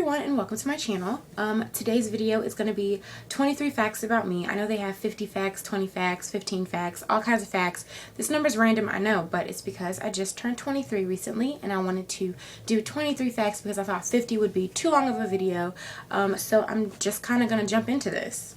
everyone and welcome to my channel. Today's video is going to be 23 facts about me. I know they have 50 facts, 20 facts, 15 facts, all kinds of facts. This number's random, I know, but it's because I just turned 23 recently and I wanted to do 23 facts because I thought 50 would be too long of a video. So I'm just kind of going to jump into this.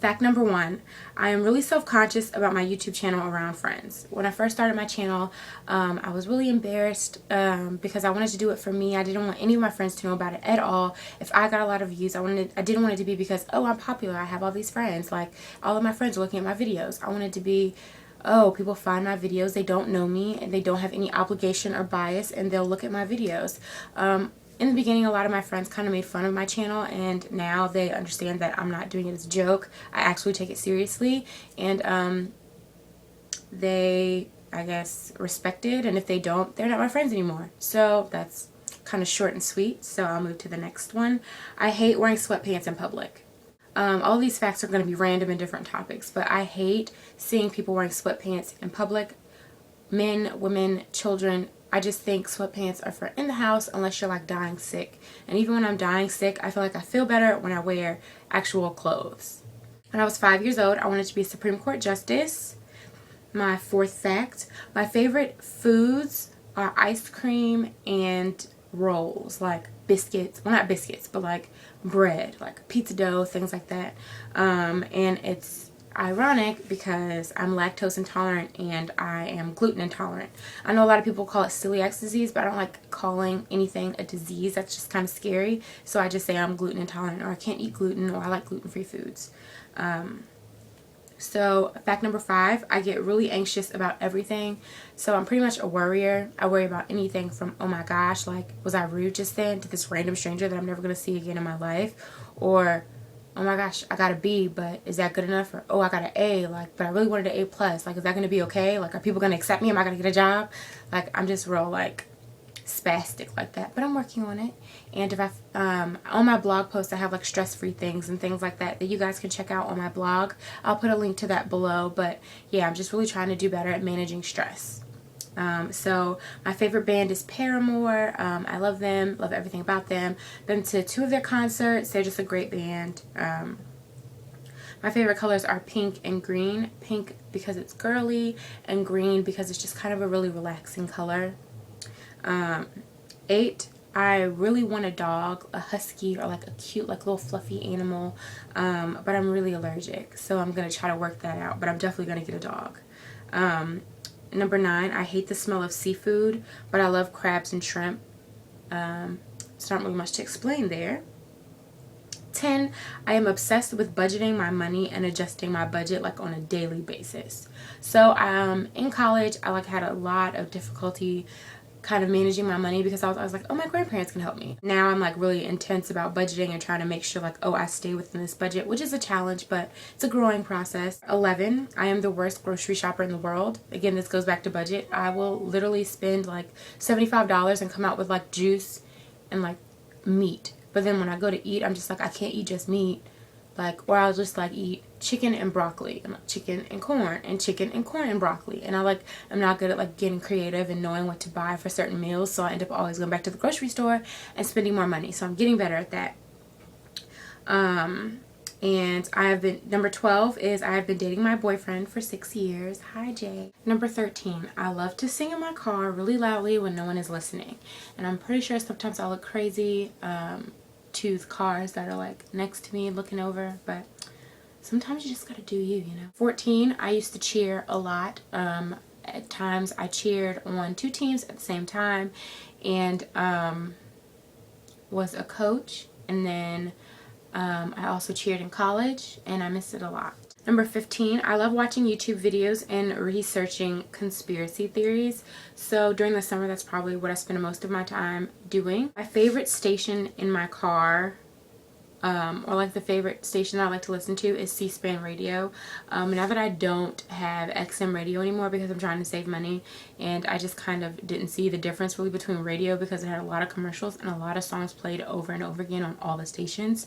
Fact number 1, I am really self-conscious about my YouTube channel around friends. When I first started my channel, I was really embarrassed because I wanted to do it for me. I didn't want any of my friends to know about it at all. If I got a lot of views, I didn't want it to be because, oh, I'm popular, I have all these friends. Like, all of my friends are looking at my videos. I wanted it to be, oh, people find my videos, they don't know me, and they don't have any obligation or bias, and they'll look at my videos. In the beginning, a lot of my friends kind of made fun of my channel, and now they understand that I'm not doing it as a joke. I actually take it seriously, and they, I guess, respect it, and if they don't, they're not my friends anymore. So that's kind of short and sweet, so I'll move to the next one. I hate wearing sweatpants in public. All these facts are going to be random and different topics, but I hate seeing people wearing sweatpants in public. Men, women, children. I just think sweatpants are for in the house unless you're like dying sick. And even when I'm dying sick, I feel like I feel better when I wear actual clothes. When I was 5 years old, I wanted to be a Supreme Court Justice. My 4th fact, my favorite foods are ice cream and rolls, like biscuits. Well, not biscuits, but like bread, like pizza dough, things like that. And it's ironic because I'm lactose intolerant and I am gluten intolerant. I know a lot of people call it celiac disease, but I don't like calling anything a disease. That's just kind of scary. So I just say I'm gluten intolerant, or I can't eat gluten, or I like gluten-free foods. So fact number 5, I get really anxious about everything. So I'm pretty much a worrier. I worry about anything from, oh my gosh, like, was I rude just then to this random stranger that I'm never going to see again in my life? Or, oh my gosh, I got a B, but is that good enough? Or, oh, I got an A, like, but I really wanted an A plus. Like, is that going to be okay? Like, are people going to accept me? Am I going to get a job? Like, I'm just real, like, spastic like that. But I'm working on it. And if on my blog post, I have, like, stress-free things and things like that you guys can check out on my blog. I'll put a link to that below. But, yeah, I'm just really trying to do better at managing stress. So my favorite band is Paramore. I love them, love everything about them. Been to 2 of their concerts. They're just a great band. My favorite colors are pink and green. Pink because it's girly, and green because it's just kind of a really relaxing color. 8, I really want a dog, a husky, or like a cute, like little fluffy animal, but I'm really allergic, so I'm going to try to work that out, but I'm definitely going to get a dog. Number 9, I hate the smell of seafood, but I love crabs and shrimp. It's not really much to explain there. 10, I am obsessed with budgeting my money and adjusting my budget like on a daily basis. So in college, I had a lot of difficulty kind of managing my money because I was like, oh, my grandparents can help me. Now I'm like really intense about budgeting and trying to make sure like, oh, I stay within this budget, which is a challenge, but it's a growing process. 11, I am the worst grocery shopper in the world. Again, this goes back to budget. I will literally spend like $75 and come out with like juice and like meat. But then when I go to eat, I'm just like, I can't eat just meat. Like, or I'll just like eat chicken and broccoli, and like chicken and corn, and chicken and corn and broccoli. And I'm not good at like getting creative and knowing what to buy for certain meals, so I end up always going back to the grocery store and spending more money. So I'm getting better at that. And number 12 is I have been dating my boyfriend for 6 years. Hi, Jay. Number 13, I love to sing in my car really loudly when no one is listening. And I'm pretty sure sometimes I look crazy to the cars that are like next to me looking over, but sometimes you just gotta do you, you know. 14, I used to cheer a lot. At times I cheered on 2 teams at the same time, and was a coach, and then I also cheered in college, and I missed it a lot. Number 15, I love watching YouTube videos and researching conspiracy theories. So during the summer, that's probably what I spend most of my time doing. My favorite station in my car, or like the favorite station that I like to listen to, is C-SPAN radio. Now that I don't have XM radio anymore because I'm trying to save money, and I just kind of didn't see the difference really between radio because it had a lot of commercials and a lot of songs played over and over again on all the stations.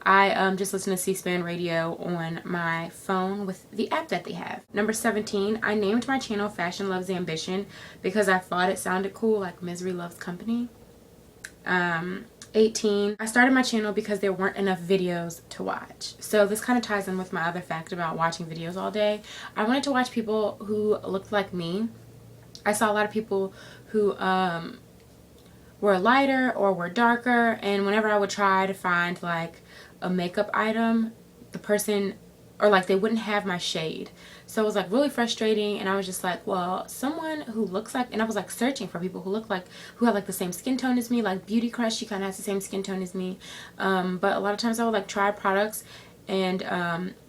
I just listen to C-SPAN radio on my phone with the app that they have. Number 17, I named my channel Fashion Loves Ambition because I thought it sounded cool, like Misery Loves Company. 18. I started my channel because there weren't enough videos to watch. So this kind of ties in with my other fact about watching videos all day. I wanted to watch people who looked like me. I saw a lot of people who were lighter or were darker, and whenever I would try to find like a makeup item, the person, or like they wouldn't have my shade. So it was like really frustrating, and I was just like, well, someone who looks like, and I was like searching for people who look like, who have like the same skin tone as me, like Beauty Crush, she kind of has the same skin tone as me. But a lot of times I would like try products, and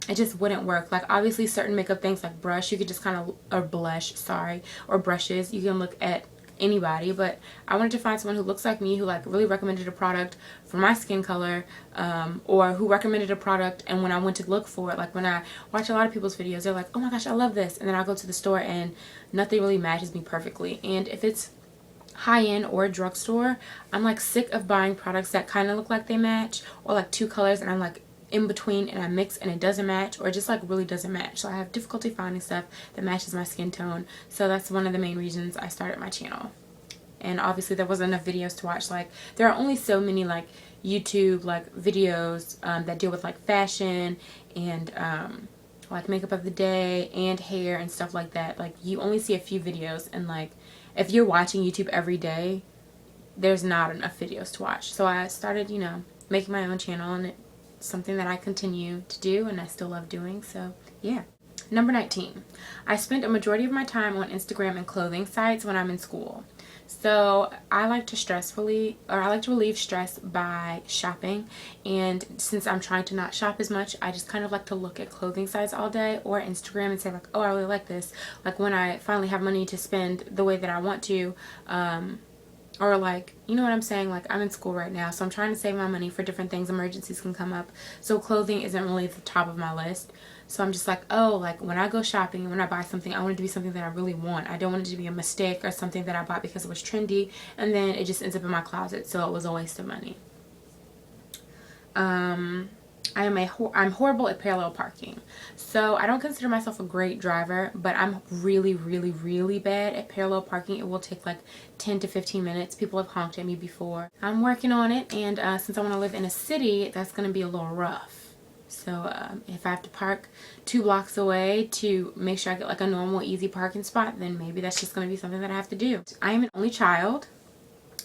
it just wouldn't work. Like obviously certain makeup things like brush, you could just kind of, or blush, sorry, or brushes, you can look at anybody, but I wanted to find someone who looks like me, who like really recommended a product for my skin color, or who recommended a product, and when I went to look for it, like when I watch a lot of people's videos, they're like, oh my gosh, I love this, and then I'll go to the store and nothing really matches me perfectly. And if it's high-end or a drugstore, I'm like sick of buying products that kind of look like they match, or like two colors and I'm like in between and I mix and it doesn't match, or just like really doesn't match. So I have difficulty finding stuff that matches my skin tone. So that's one of the main reasons I started my channel. And obviously there wasn't enough videos to watch. Like there are only so many like YouTube like videos that deal with like fashion and like makeup of the day and hair and stuff like that. Like you only see a few videos, and like if you're watching YouTube every day, there's not enough videos to watch. So I started, you know, making my own channel, and it's something that I continue to do and I still love doing. So yeah. Number 19. I spent a majority of my time on Instagram and clothing sites when I'm in school. So I like to relieve stress by shopping, and since I'm trying to not shop as much, I just kind of like to look at clothing sites all day or Instagram and say like, oh, I really like this. Like when I finally have money to spend the way that I want to, or like, you know what I'm saying, like I'm in school right now, so I'm trying to save my money for different things. Emergencies can come up, so clothing isn't really at the top of my list. So I'm just like, oh, like when I go shopping and when I buy something, I want it to be something that I really want. I don't want it to be a mistake or something that I bought because it was trendy and then it just ends up in my closet, so it was a waste of money. I'm horrible at parallel parking. So I don't consider myself a great driver, but I'm really, really, really bad at parallel parking. It will take like 10 to 15 minutes. People have honked at me before. I'm working on it, and since I want to live in a city, that's going to be a little rough. So if I have to park 2 blocks away to make sure I get like a normal, easy parking spot, then maybe that's just going to be something that I have to do. I am an only child.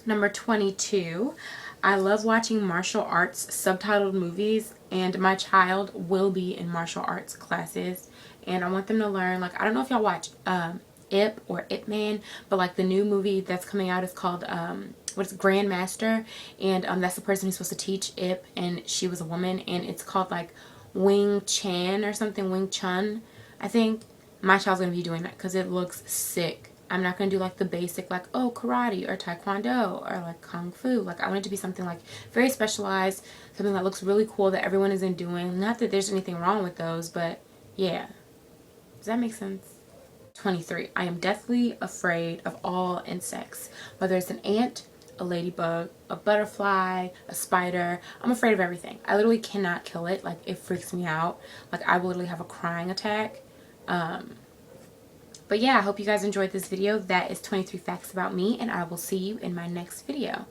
Number 22. I love watching martial arts subtitled movies, and my child will be in martial arts classes, and I want them to learn, like, I don't know if y'all watch Ip or Ip Man, but like the new movie that's coming out is called what's Grandmaster, and that's the person who's supposed to teach Ip, and she was a woman, and it's called like Wing Chan or something, Wing Chun, I think. My child's gonna be doing that because it looks sick. I'm not going to do like the basic like, oh, karate or taekwondo or like kung fu. Like I want it to be something like very specialized, something that looks really cool that everyone isn't doing. Not that there's anything wrong with those, but yeah. Does that make sense? 23. I am deathly afraid of all insects. Whether it's an ant, a ladybug, a butterfly, a spider. I'm afraid of everything. I literally cannot kill it. Like it freaks me out. Like I will literally have a crying attack. But yeah, I hope you guys enjoyed this video. That is 23 facts about me, and I will see you in my next video.